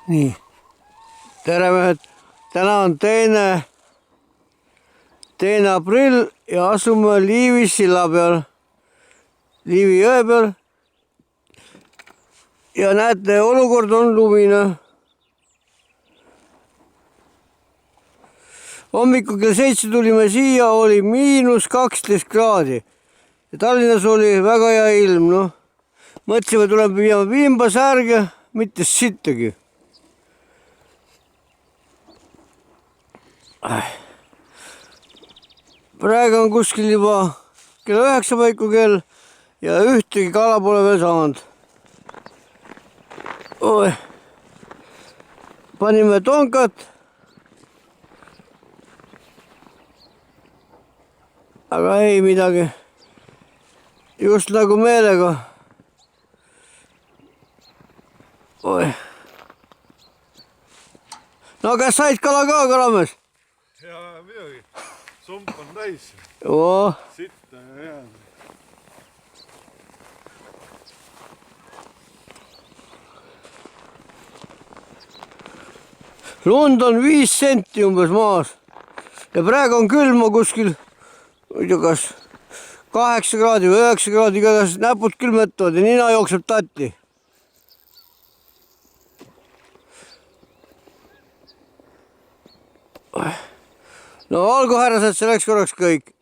nii, tere mehed, täna on teine aprill ja asume Liivi silla peal, Liivi jõe peal. Ja näete, olukord on lumine. Hommikul kell 7 tulime siia, oli -12 kraadi. Ja Tallinnas oli väga hea ilm, noh. Mõtlesime, tuleb viima vimba, särge, mitte sittagi. Praegu on kuskil juba kell 9 paiku kell ja ühtegi kala pole veel saanud. Panime tonkat. Aga ei midagi. Just nagu meelega. No kas said kala ka, kalamees? Jaa, midagi. Sump on täis. Oo. Sitta ja jääd. Lund on 5 senti umbes maas. Ja praegu on külma kuskil, ei tea kas 8 kraadi või 9 kraadi, igatahes näpud külmetavad ja nina jookseb tatti. No olgu härrased, see läks korraks kõik.